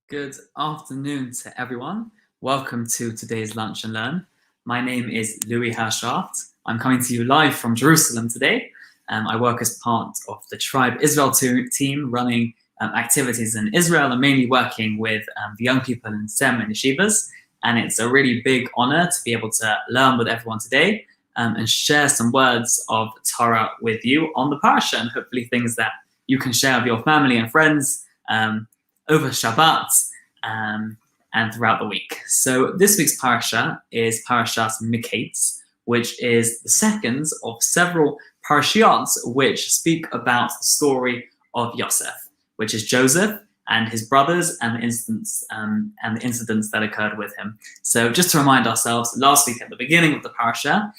Good afternoon to everyone. Welcome to today's Lunch and Learn. My name is Herszaft. I'm coming to you live from Jerusalem today. I work as part of the Tribe Israel team running activities in Israel and mainly working with the young people in STEM and yeshivas. And it's a really big honor to be able to learn with everyone today and share some words of Torah with you on the Parasha, and hopefully things that you can share with your family and friends over Shabbat and throughout the week. So this week's Parasha is Parashat Mikeitz, which is the second of several parashiot which speak about the story of Yosef, which is Joseph and his brothers and the incidents that occurred with him. So just to remind ourselves, last week at the beginning of the Parasha,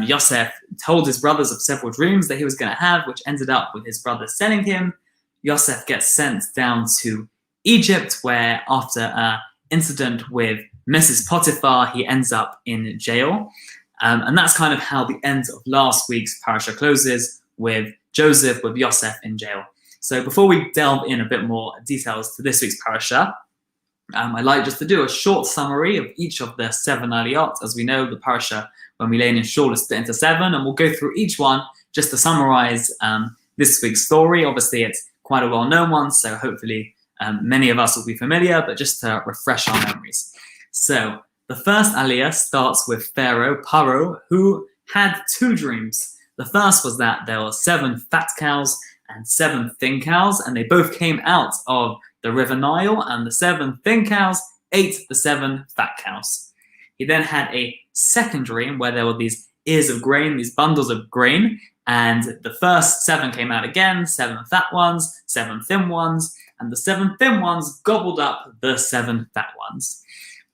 Yosef told his brothers of several dreams that he was going to have, which ended up with his brothers selling him. Yosef gets sent down to Egypt, where after an incident with Mrs. Potiphar, he ends up in jail. And that's kind of how the end of last week's parasha closes, with Joseph, with Yosef in jail. So before we delve in a bit more details to this week's parasha, I'd like just to do a short summary of each of the 7 aliyot. As we know, the parasha, when we learn in shul, is split into 7, and we'll go through each one just to summarize this week's story. Obviously, it's quite a well-known one, so hopefully many of us will be familiar, but just to refresh our memories. So the first aliyah starts with Pharaoh, Paro, who had 2 dreams. The first was that there were 7 fat cows and 7 thin cows, and they both came out of the river Nile, and the 7 thin cows ate the 7 fat cows. He then had a second dream where there were these ears of grain, these bundles of grain, and the first 7 came out again, 7 fat ones, 7 thin ones, and the 7 thin ones gobbled up the 7 fat ones.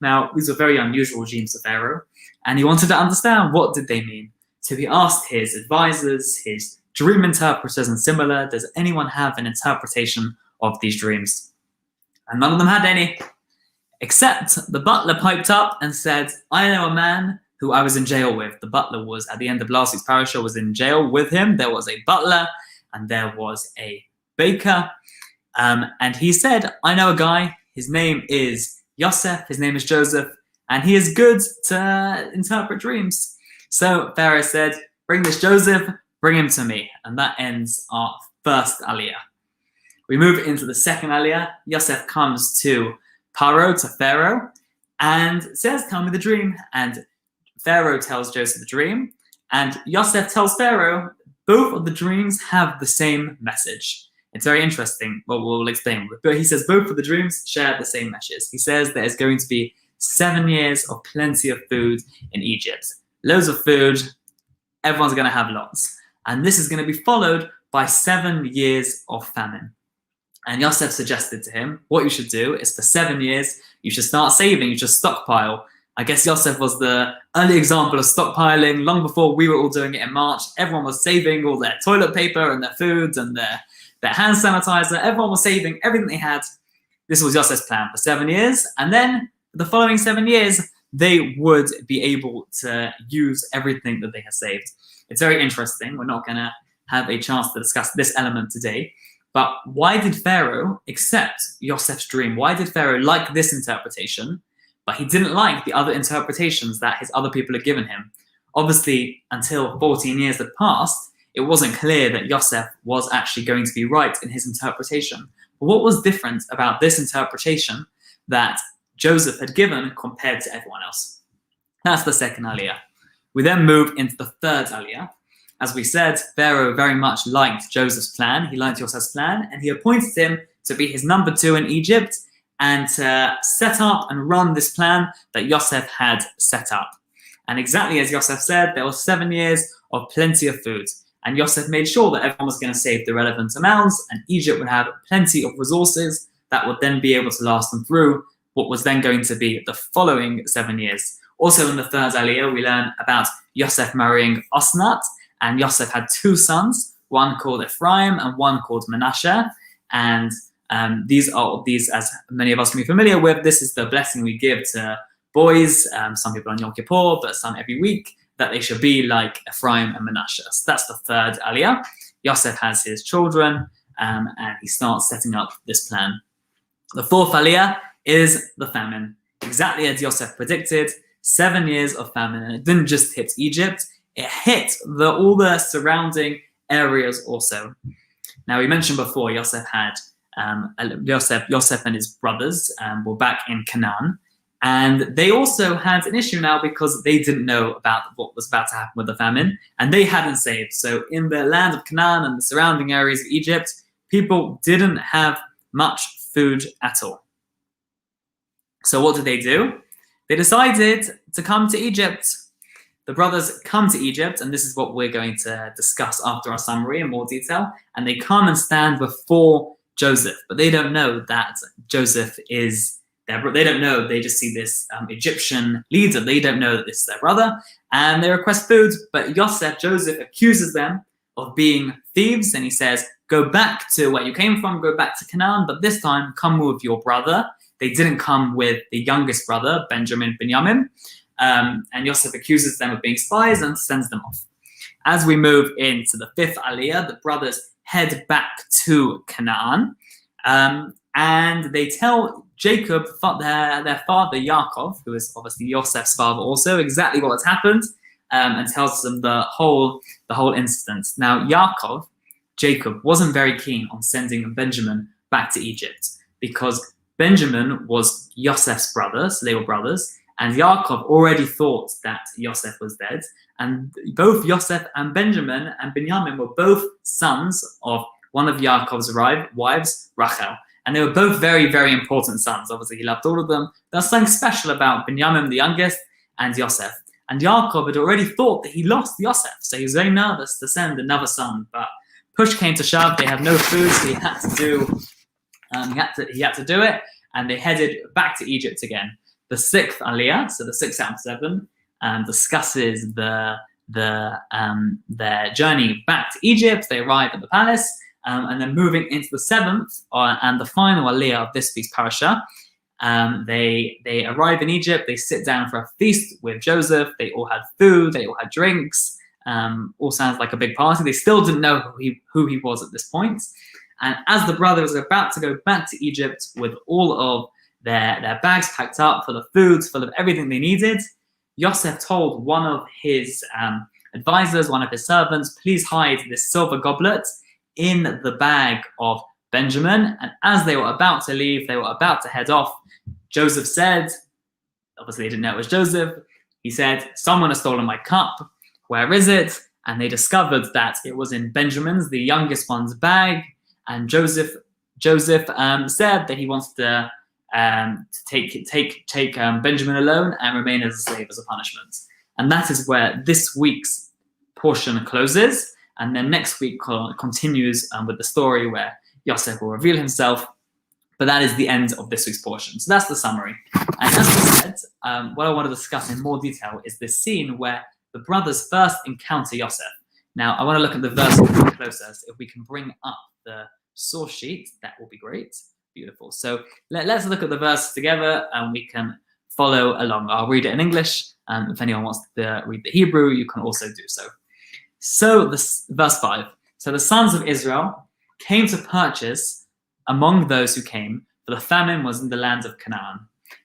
Now, these were very unusual dreams of Pharaoh, and he wanted to understand what did they mean. So he asked his advisors, his dream interpreters, and similar, does anyone have an interpretation of these dreams? And none of them had any, except the butler piped up and said, I know a man who I was in jail with. The butler was, at the end of last week's parasha, was in jail with him. There was a butler and there was a baker. And he said, I know a guy, his name is Yosef, his name is Joseph, and he is good to interpret dreams. So Pharaoh said, bring this Joseph, bring him to me. And that ends our first aliyah. We move into the second aliyah. Yosef comes to Paro, to Pharaoh, and says, tell me the dream. And Pharaoh tells Joseph the dream, and Yosef tells Pharaoh, both of the dreams have the same message. It's very interesting. Well, we'll explain. But he says both of the dreams share the same message. He says there is going to be 7 years of plenty of food in Egypt. Loads of food. Everyone's going to have lots. And this is going to be followed by 7 years of famine. And Yosef suggested to him, what you should do is for 7 years, you should start saving, you should stockpile. I guess Yosef was the early example of stockpiling. Long before we were all doing it in March, everyone was saving all their toilet paper and their foods and their hand sanitizer. Everyone was saving everything they had. This was Yosef's plan for 7 years. And then the following 7 years, they would be able to use everything that they had saved. It's very interesting. We're not going to have a chance to discuss this element today. But why did Pharaoh accept Yosef's dream? Why did Pharaoh like this interpretation, but he didn't like the other interpretations that his other people had given him? Obviously, until 14 years had passed, it wasn't clear that Yosef was actually going to be right in his interpretation. But what was different about this interpretation that Joseph had given compared to everyone else? That's the second aliyah. We then move into the third aliyah. As we said, Pharaoh very much liked Joseph's plan. He liked Yosef's plan, and he appointed him to be his number 2 in Egypt and to set up and run this plan that Yosef had set up. And exactly as Yosef said, there were 7 years of plenty of food. And Yosef made sure that everyone was going to save the relevant amounts, and Egypt would have plenty of resources that would then be able to last them through what was then going to be the following 7 years. Also in the third aliyah, we learn about Yosef marrying Osnat, and Yosef had 2 sons, one called Ephraim and one called Manasseh. And these, as many of us can be familiar with, this is the blessing we give to boys, some people on Yom Kippur, but some every week, that they should be like Ephraim and Manasseh. So that's the third aliyah. Yosef has his children, and he starts setting up this plan. The fourth aliyah is the famine. Exactly as Yosef predicted, 7 years of famine. And it didn't just hit Egypt, it hit all the surrounding areas also. Now, we mentioned before, Yosef and his brothers were back in Canaan. And they also had an issue now because they didn't know about what was about to happen with the famine, and they hadn't saved. So in the land of Canaan and the surrounding areas of Egypt, people didn't have much food at all. So what did they do? They decided to come to Egypt. The brothers come to Egypt, and this is what we're going to discuss after our summary in more detail. And they come and stand before Joseph, but they don't know that Joseph is they don't know. They just see this Egyptian leader. They don't know that this is their brother, and they request food. But Joseph accuses them of being thieves, and he says, "Go back to where you came from. Go back to Canaan, but this time come with your brother." They didn't come with the youngest brother, Binyamin. And Yosef accuses them of being spies and sends them off. As we move into the fifth aliyah, the brothers head back to Canaan, and they tell Jacob, their father Yaakov, who is obviously Yosef's father also, exactly what has happened, and tells them the whole incident. Now, Jacob, wasn't very keen on sending Benjamin back to Egypt because Benjamin was Yosef's brother, so they were brothers, and Yaakov already thought that Yosef was dead, and both Yosef and Benjamin and Binyamin were both sons of one of Yaakov's wives, Rachel. And they were both very, very important sons. Obviously, he loved all of them. There's something special about Binyamin, the youngest, and Yosef. And Yaakov had already thought that he lost Yosef, so he was very nervous to send another son. But push came to shove. They had no food, so he had to do it, and they headed back to Egypt again. The sixth aliyah, so the 6 out of 7, discusses their journey back to Egypt. They arrive at the palace. And then moving into the 7th and the final aliyah of this week's parasha, they arrive in Egypt. They sit down for a feast with Joseph. They all had food. They all had drinks. All sounds like a big party. They still didn't know who he was at this point. And as the brothers are about to go back to Egypt with all of their bags packed up full of foods, full of everything they needed, Yosef told one of his advisors, one of his servants, please hide this silver goblet in the bag of Benjamin. And as they were about to leave, they were about to head off, Joseph said, obviously they didn't know it was Joseph, he said, someone has stolen my cup, where is it? And they discovered that it was in Benjamin's, the youngest one's bag, and Joseph said that he wants to take Benjamin alone and remain as a slave as a punishment. And that is where this week's portion closes. And then next week continues with the story where Yosef will reveal himself. But that is the end of this week's portion. So that's the summary. And as we said, what I want to discuss in more detail is this scene where the brothers first encounter Yosef. Now, I want to look at the verse a little closer. So if we can bring up the source sheet, that will be great. Beautiful. So let's look at the verse together and we can follow along. I'll read it in English. If anyone wants to read the Hebrew, you can also do so. So, verse 5. So the sons of Israel came to purchase among those who came, for the famine was in the land of Canaan.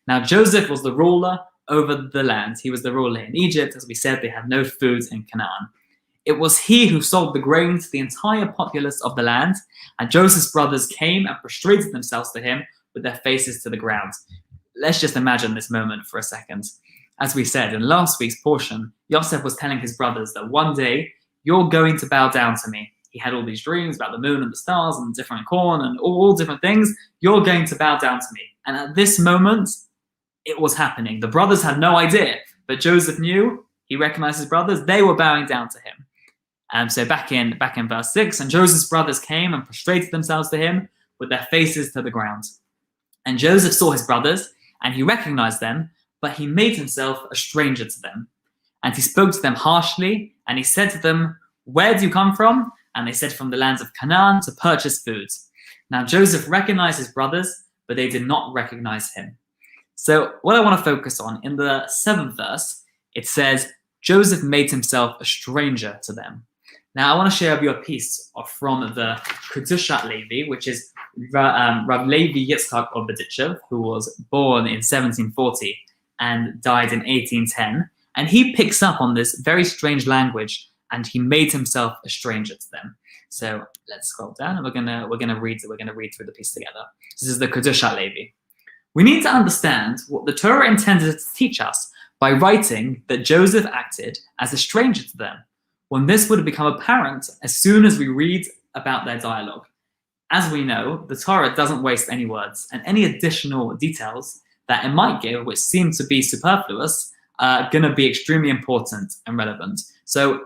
Now Joseph was the ruler over the land. He was the ruler in Egypt. As we said, they had no food in Canaan. It was he who sold the grain to the entire populace of the land, and Joseph's brothers came and prostrated themselves to him with their faces to the ground. Let's just imagine this moment for a second. As we said in last week's portion, Yosef was telling his brothers that one day, you're going to bow down to me. He had all these dreams about the moon and the stars and different corn and all different things. You're going to bow down to me. And at this moment, it was happening. The brothers had no idea, but Joseph knew. He recognized his brothers. They were bowing down to him. So back in verse 6, and Joseph's brothers came and prostrated themselves to him with their faces to the ground. And Joseph saw his brothers, and he recognized them, but he made himself a stranger to them. And he spoke to them harshly, and he said to them, where do you come from? And they said, from the lands of Canaan to purchase food. Now Joseph recognized his brothers, but they did not recognize him. So what I want to focus on, in the 7th verse, it says, Joseph made himself a stranger to them. Now I want to share with you a piece from the Kedushat Levi, which is Rav Levi Yitzchak of Berdichev, who was born in 1740 and died in 1810. And he picks up on this very strange language, and he made himself a stranger to them. So let's scroll down, and we're gonna read through the piece together. This is the Kedushat Levi. We need to understand what the Torah intended to teach us by writing that Joseph acted as a stranger to them, when this would have become apparent as soon as we read about their dialogue. As we know, the Torah doesn't waste any words, and any additional details that it might give, which seem to be superfluous, are going to be extremely important and relevant. So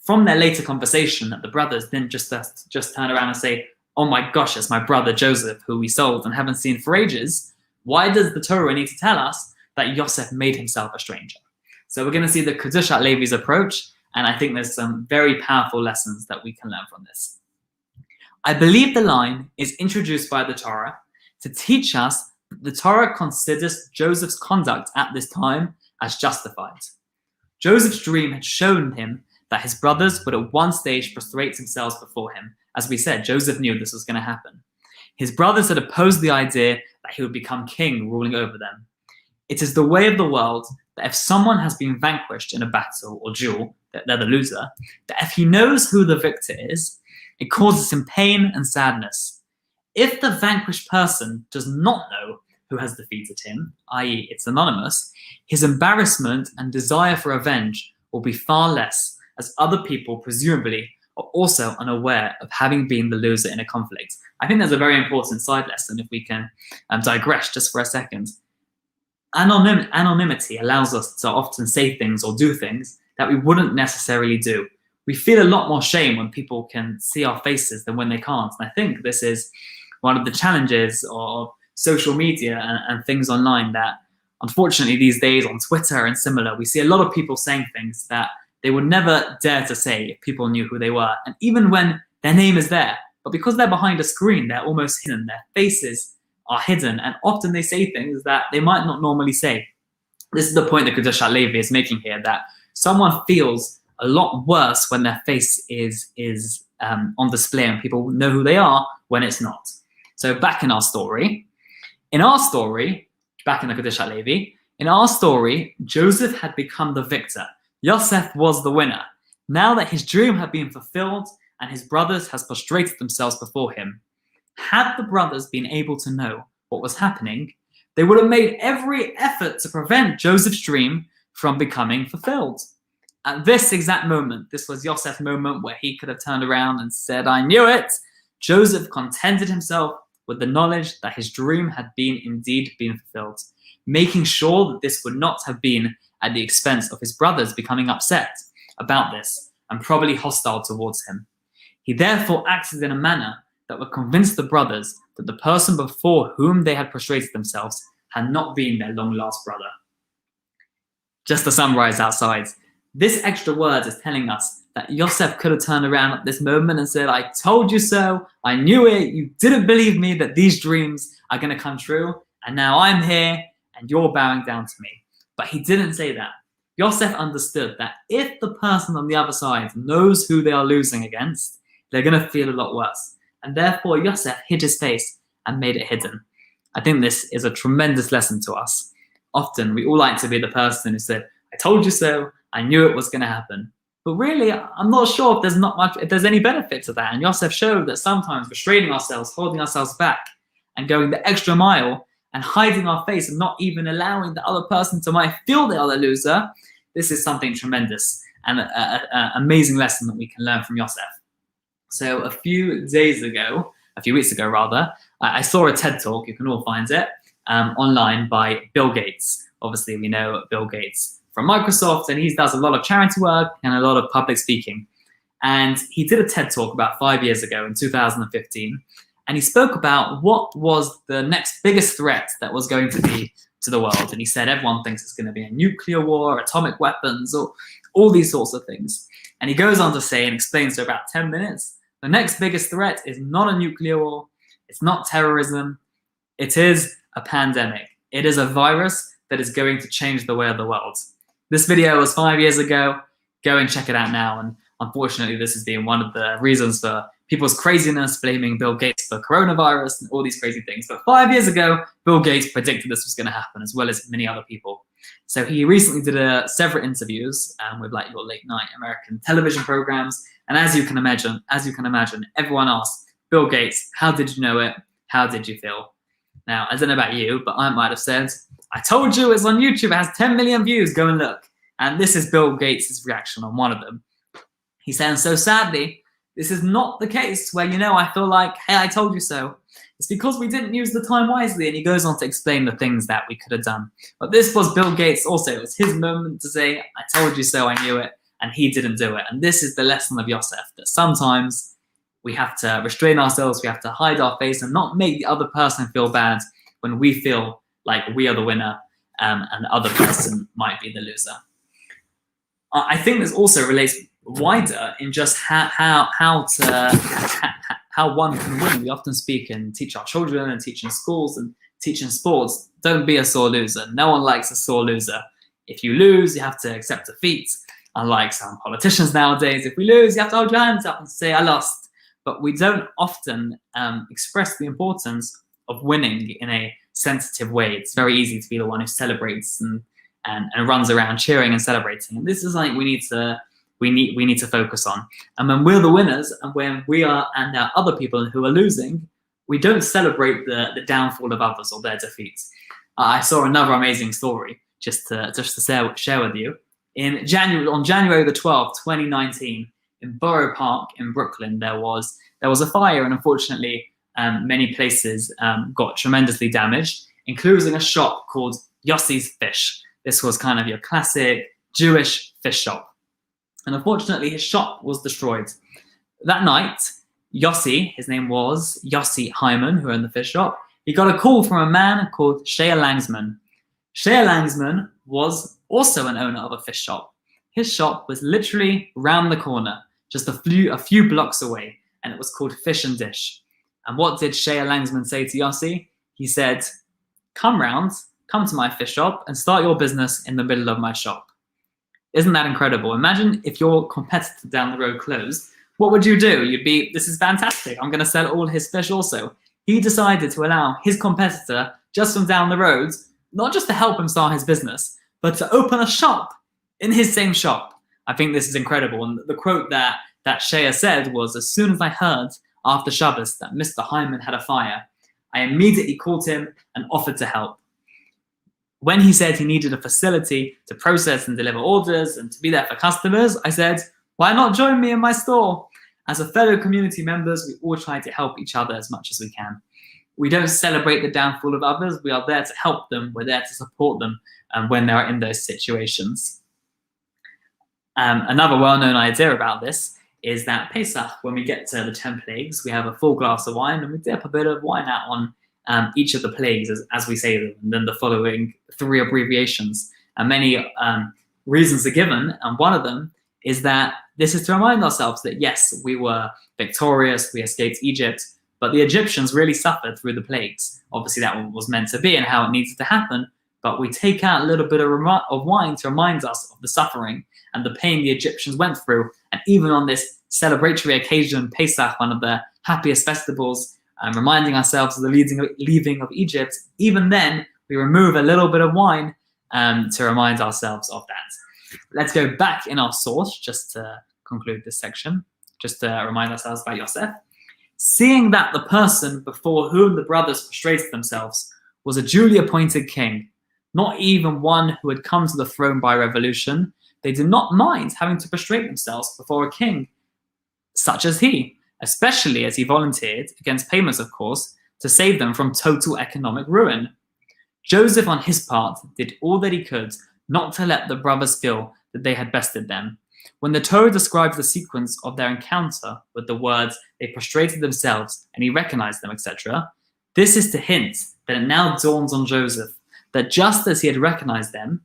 from their later conversation, that the brothers didn't just turn around and say, oh my gosh, it's my brother Joseph, who we sold and haven't seen for ages. Why does the Torah need to tell us that Yosef made himself a stranger? So we're going to see the Kedushat Levi's approach, and I think there's some very powerful lessons that we can learn from this. I believe the line is introduced by the Torah to teach us that the Torah considers Joseph's conduct at this time as justified. Joseph's dream had shown him that his brothers would at one stage prostrate themselves before him. As we said, Joseph knew this was going to happen. His brothers had opposed the idea that he would become king, ruling over them. It is the way of the world that if someone has been vanquished in a battle or duel, that they're the loser, that if he knows who the victor is, it causes him pain and sadness. If the vanquished person does not know who has defeated him, i.e. it's anonymous, his embarrassment and desire for revenge will be far less, as other people presumably are also unaware of having been the loser in a conflict. I think there's a very important side lesson if we can digress just for a second. Anonymity allows us to often say things or do things that we wouldn't necessarily do. We feel a lot more shame when people can see our faces than when they can't. And I think this is one of the challenges of social media and things online, that unfortunately these days on Twitter and similar, we see a lot of people saying things that they would never dare to say if people knew who they were. And even when their name is there, but because they're behind a screen, they're almost hidden. Their faces are hidden, and often they say things that they might not normally say. This is the point that Kedushat Levi is making here, that someone feels a lot worse when their face is on display and people know who they are when it's not. So back in our story, back in the Kedushat Levi, in our story, Joseph had become the victor. Yosef was the winner. Now that his dream had been fulfilled and his brothers had prostrated themselves before him, had the brothers been able to know what was happening, they would have made every effort to prevent Joseph's dream from becoming fulfilled. At this exact moment, this was Yosef's moment where he could have turned around and said, I knew it. Joseph contented himself with the knowledge that his dream had indeed been fulfilled, making sure that this would not have been at the expense of his brothers becoming upset about this and probably hostile towards him. He therefore acted in a manner that would convince the brothers that the person before whom they had prostrated themselves had not been their long-lost brother. Just to summarize outside, this extra word is telling us that Yosef could have turned around at this moment and said, I told you so, I knew it, you didn't believe me that these dreams are going to come true, and now I'm here and you're bowing down to me. But he didn't say that. Yosef understood that if the person on the other side knows who they are losing against, they're going to feel a lot worse. And therefore, Yosef hid his face and made it hidden. I think this is a tremendous lesson to us. Often, we all like to be the person who said, I told you so, I knew it was going to happen. But really, I'm not sure if there's any benefit to that. And Yosef showed that sometimes restraining ourselves, holding ourselves back, and going the extra mile, and hiding our face and not even allowing the other person to might feel they are the loser, this is something tremendous and an amazing lesson that we can learn from Yosef. So a few weeks ago rather, I saw a TED Talk, you can all find it, online by Bill Gates. Obviously, we know Bill Gates from Microsoft, and he does a lot of charity work and a lot of public speaking. And he did a TED Talk about 5 years ago in 2015, and he spoke about what was the next biggest threat that was going to be to the world. And he said everyone thinks it's going to be a nuclear war, atomic weapons, or all these sorts of things. And he goes on to say and explains for about 10 minutes, the next biggest threat is not a nuclear war, it's not terrorism, it is a pandemic. It is a virus that is going to change the way of the world. This video was 5 years ago. Go and check it out now. And unfortunately, this has been one of the reasons for people's craziness, blaming Bill Gates for coronavirus and all these crazy things. But 5 years ago, Bill Gates predicted this was going to happen, as well as many other people. So he recently did several interviews with like your late night American television programs. And as you can imagine, everyone asked Bill Gates, how did you know it? How did you feel? Now, I don't know about you, but I might have said, I told you it's on YouTube. It has 10 million views. Go and look. And this is Bill Gates' reaction on one of them. He said, so sadly, this is not the case where, I feel like, hey, I told you so. It's because we didn't use the time wisely. And he goes on to explain the things that we could have done. But this was Bill Gates also. It was his moment to say, I told you so, I knew it. And he didn't do it. And this is the lesson of Yosef, that sometimes we have to restrain ourselves, we have to hide our face and not make the other person feel bad when we feel like we are the winner and the other person might be the loser. I think this also relates wider in just how one can win. We often speak and teach our children and teach in schools and teach in sports, don't be a sore loser. No one likes a sore loser. If you lose, you have to accept defeat. Unlike some politicians nowadays, if we lose, you have to hold your hands up and say, I lost. But we don't often express the importance of winning in a sensitive way. It's very easy to be the one who celebrates and runs around cheering and celebrating. And this is something we need to focus on. And when we're the winners, and when we are and there are other people who are losing, we don't celebrate the downfall of others or their defeats. I saw another amazing story just to share with you. On January the 12th, 2019. In Borough Park in Brooklyn, there was a fire, and unfortunately, many places got tremendously damaged, including a shop called Yossi's Fish. This was kind of your classic Jewish fish shop, and unfortunately, his shop was destroyed. That night, Yossi, his name was Yossi Hyman, who owned the fish shop, he got a call from a man called Shea Langsman. Shea Langsman was also an owner of a fish shop. His shop was literally round the corner, just a few blocks away, and it was called Fish and Dish. And what did Shea Langsman say to Yossi? He said, come to my fish shop and start your business in the middle of my shop. Isn't that incredible? Imagine if your competitor down the road closed. What would you do? You'd be, this is fantastic. I'm going to sell all his fish also. He decided to allow his competitor just from down the road, not just to help him start his business, but to open a shop in his same shop. I think this is incredible. And the quote that Shea said was, as soon as I heard after Shabbat that Mr. Hyman had a fire, I immediately called him and offered to help. When he said he needed a facility to process and deliver orders and to be there for customers, I said, why not join me in my store? As a fellow community members, we all try to help each other as much as we can. We don't celebrate the downfall of others. We are there to help them. We're there to support them when they're in those situations. Another well-known idea about this is that Pesach, when we get to the 10 plagues, we have a full glass of wine and we dip a bit of wine out on each of the plagues as we say them, and then the following 3 abbreviations. And many reasons are given, and one of them is that this is to remind ourselves that yes, we were victorious, we escaped Egypt, but the Egyptians really suffered through the plagues. Obviously that was meant to be and how it needed to happen, but we take out a little bit of wine to remind us of the suffering and the pain the Egyptians went through. And even on this celebratory occasion, Pesach, one of the happiest festivals, reminding ourselves of the leaving of Egypt, even then we remove a little bit of wine to remind ourselves of that. Let's go back in our source just to conclude this section, just to remind ourselves about Yosef. Seeing that the person before whom the brothers prostrated themselves was a duly appointed king, not even one who had come to the throne by revolution, they did not mind having to prostrate themselves before a king such as he, especially as he volunteered, against payments of course, to save them from total economic ruin. Joseph on his part did all that he could not to let the brothers feel that they had bested them. When the Torah describes the sequence of their encounter with the words, they prostrated themselves and he recognized them, etc., this is to hint that it now dawns on Joseph that just as he had recognized them,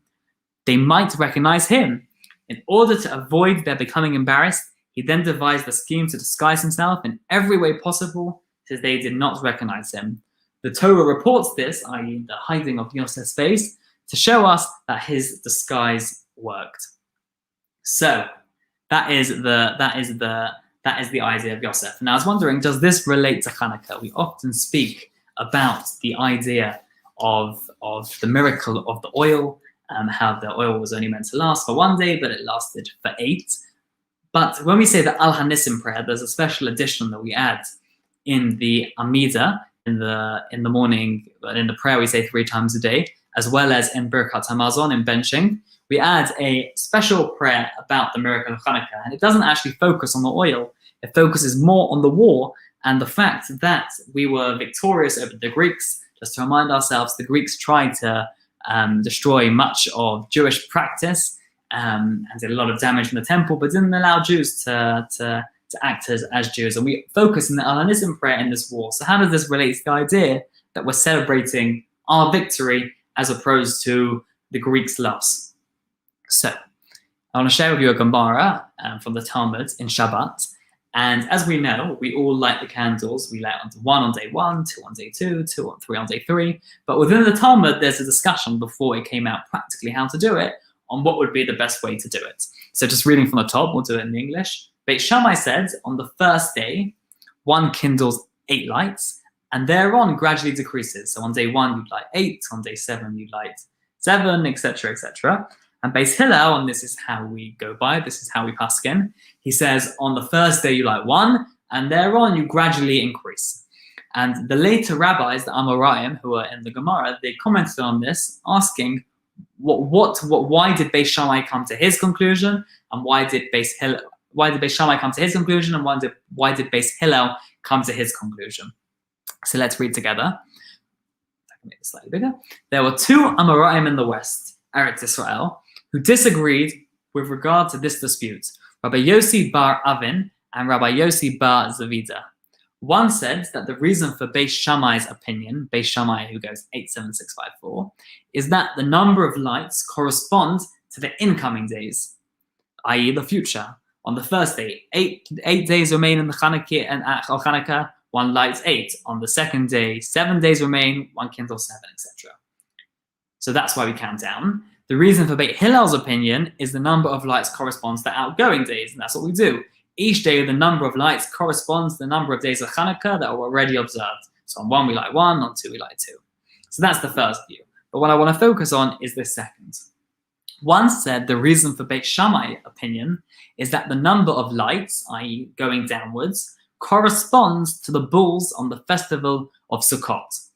they might recognize him. In order to avoid their becoming embarrassed, he then devised a scheme to disguise himself in every way possible so they did not recognize him. The Torah reports this, i.e. the hiding of Yosef's face, to show us that his disguise worked. So that is the That is the idea of Yosef. Now, I was wondering, does this relate to Hanukkah? We often speak about the idea of the miracle of the oil, how the oil was only meant to last for 1 day, but it lasted for 8. But when we say the Al Hanissim prayer, there's a special addition that we add in the Amidah, in the morning, but in the prayer we say 3 times a day, as well as in Birkat Hamazon, in benching. We add a special prayer about the miracle of Hanukkah, and it doesn't actually focus on the oil. It focuses more on the war and the fact that we were victorious over the Greeks. Just to remind ourselves, the Greeks tried to destroy much of Jewish practice and did a lot of damage in the temple, but didn't allow Jews to act as Jews. And we focus in the Al Hanissim prayer in this war. So how does this relate to the idea that we're celebrating our victory as opposed to the Greeks' loss? So I want to share with you a Gemara from the Talmud in Shabbat. And as we know, we all light the candles. We light one on day 1, 2 on day 2, 2 on 3 on day 3. But within the Talmud, there's a discussion before it came out practically how to do it on what would be the best way to do it. So just reading from the top, we'll do it in English. Beit Shammai said, on the first day, one kindles 8 lights, and thereon gradually decreases. So on day 1, you'd light 8, on day 7, you'd light 7, etc., etc. And Beis Hillel, and this is how we go by, this is how we paskin, he says, on the first day you light 1, and thereon you gradually increase. And the later rabbis, the Amoraim, who are in the Gemara, they commented on this, asking, why did Beis Shammai come to his conclusion, and why did Beis Shammai come to his conclusion, and why did Beis Hillel come to his conclusion? So let's read together. I can make this slightly bigger. There were 2 Amoraim in the west, Eretz Israel, who disagreed with regard to this dispute, Rabbi Yossi bar Avin and Rabbi Yossi bar Zavida. One said that the reason for Beis Shammai's opinion, Beis Shammai who goes 87654, is that the number of lights correspond to the incoming days, i.e. the future. On the first day, 8 days remain in the Chanukah and Hanukkah, 1 lights 8. On the second day, 7 days remain, 1 kindles 7, etc. So that's why we count down. The reason for Beit Hillel's opinion is the number of lights corresponds to outgoing days, and that's what we do. Each day, the number of lights corresponds to the number of days of Hanukkah that are already observed. So on 1, we light 1, on 2, we light 2. So that's the first view. But what I want to focus on is this second. One said the reason for Beit Shammai opinion is that the number of lights, i.e. going downwards, corresponds to the bulls on the festival of Sukkot.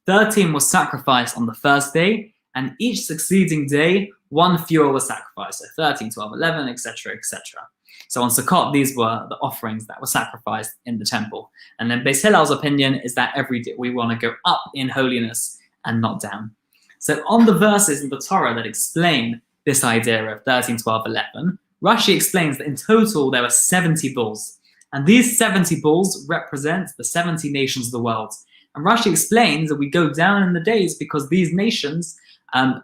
13 was sacrificed on the first day, and each succeeding day, 1 fewer was sacrificed. So 13, 12, 11, etc., etc. So on Sukkot, these were the offerings that were sacrificed in the temple. And then Beis Hillel's opinion is that every day we want to go up in holiness and not down. So on the verses in the Torah that explain this idea of 13, 12, 11, Rashi explains that in total there were 70 bulls. And these 70 bulls represent the 70 nations of the world. And Rashi explains that we go down in the days because these nations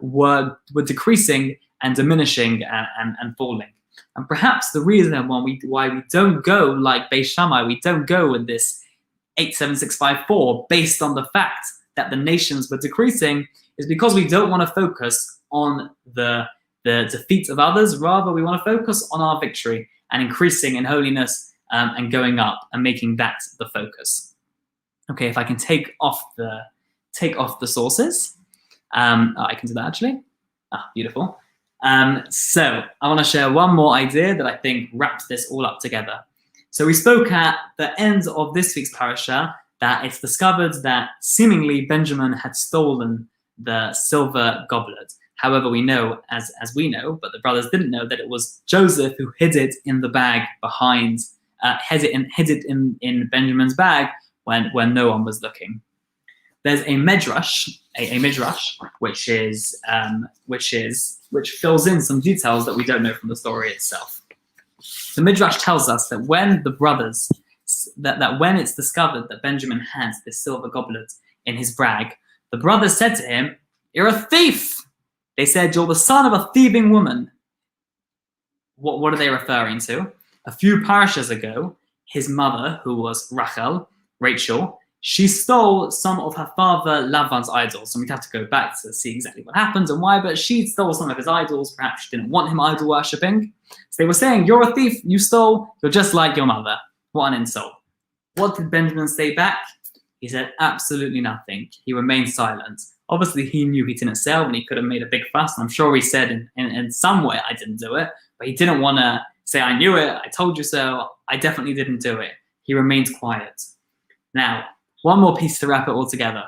were decreasing and diminishing and falling. And perhaps the reason why we don't go like Beis Shammai, we don't go with this 87654 based on the fact that the nations were decreasing, is because we don't want to focus on the defeat of others. Rather, we want to focus on our victory and increasing in holiness and going up and making that the focus. Okay, if I can take off the sources, I can do that actually. Beautiful. So I want to share one more idea that I think wraps this all up together. So we spoke at the end of this week's parasha that it's discovered that seemingly Benjamin had stolen the silver goblet. However, we know, as we know, but the brothers didn't know, that it was Joseph who hid it in the bag behind, hid it in Benjamin's bag when no one was looking. There's a midrash, which fills in some details that we don't know from the story itself. The midrash tells us that when the brothers, that when it's discovered that Benjamin had this silver goblet in his bag, the brothers said to him, "You're a thief." They said, "You're the son of a thieving woman." What are they referring to? A few parashas ago, his mother, who was Rachel, she stole some of her father Lavan's idols. And we'd have to go back to see exactly what happened and why, but she stole some of his idols. Perhaps she didn't want him idol worshipping. So they were saying, you're a thief, you stole, you're just like your mother. What an insult. What did Benjamin say back? He said absolutely nothing. He remained silent. Obviously, he knew he didn't sell and he could have made a big fuss. I'm sure he said in some way, I didn't do it, but he didn't want to say, I knew it, I told you so, I definitely didn't do it. He remained quiet. Now, one more piece to wrap it all together.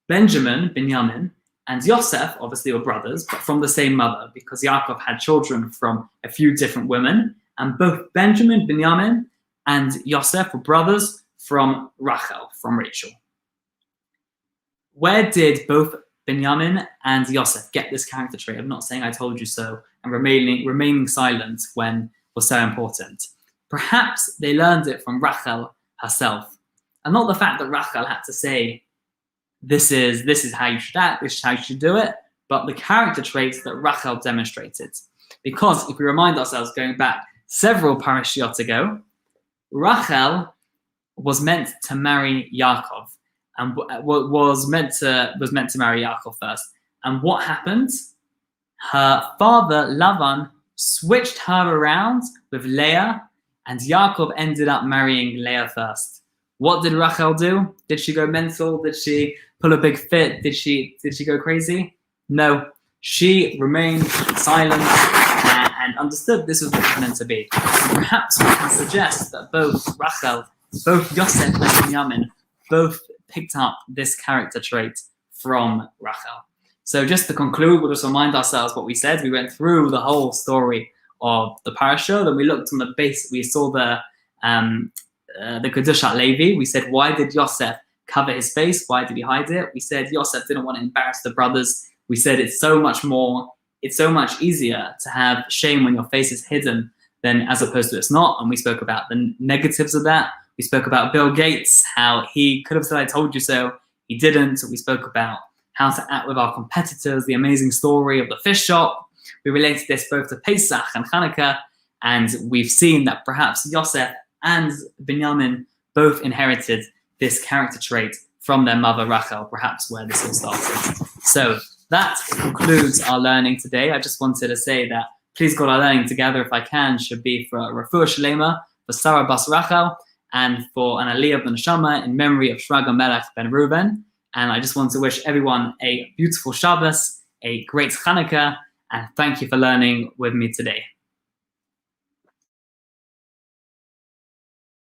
Binyamin, and Yosef obviously were brothers, but from the same mother, because Yaakov had children from a few different women, and both Benjamin, Binyamin, and Yosef were brothers from Rachel, from Rachel. Where did both Binyamin and Yosef get this character trait of not saying I told you so and remaining silent when was so important? Perhaps they learned it from Rachel herself. And not the fact that Rachel had to say, this is how you should act, this is how you should do it, but the character traits that Rachel demonstrated. Because if we remind ourselves, going back several parashiot ago, Rachel was meant to marry Yaakov, and was meant to marry Yaakov first. And what happened? Her father Lavan switched her around with Leah, and Yaakov ended up marrying Leah first. What did Rachel do? Did she go mental? Did she pull a big fit? Did she go crazy? No. She remained silent and understood this was what it was meant to be. Perhaps we can suggest that both Rachel, both Yosef and Binyamin, both picked up this character trait from Rachel. So just to conclude, we'll just remind ourselves what we said. We went through the whole story of the Parasha, then we looked on the base, we saw the Kedushat Levi. We said, why did Yosef cover his face? Why did he hide it? We said Yosef didn't want to embarrass the brothers. We said it's so much easier to have shame when your face is hidden than as opposed to it's not. And we spoke about the negatives of that. We spoke about Bill Gates, how he could have said, I told you so. He didn't. We spoke about how to act with our competitors, the amazing story of the fish shop. We related this both to Pesach and Hanukkah. And we've seen that perhaps Yosef and Binyamin both inherited this character trait from their mother Rachel, perhaps where this all started. So that concludes our learning today. I just wanted to say that please God, our learning together, if I can, should be for Refuah Shlema, for Sarah Bas Rachel, and for an Aliyah ben Shama in memory of Shraga Melech ben Reuben. And I just want to wish everyone a beautiful Shabbos, a great Hanukkah, and thank you for learning with me today.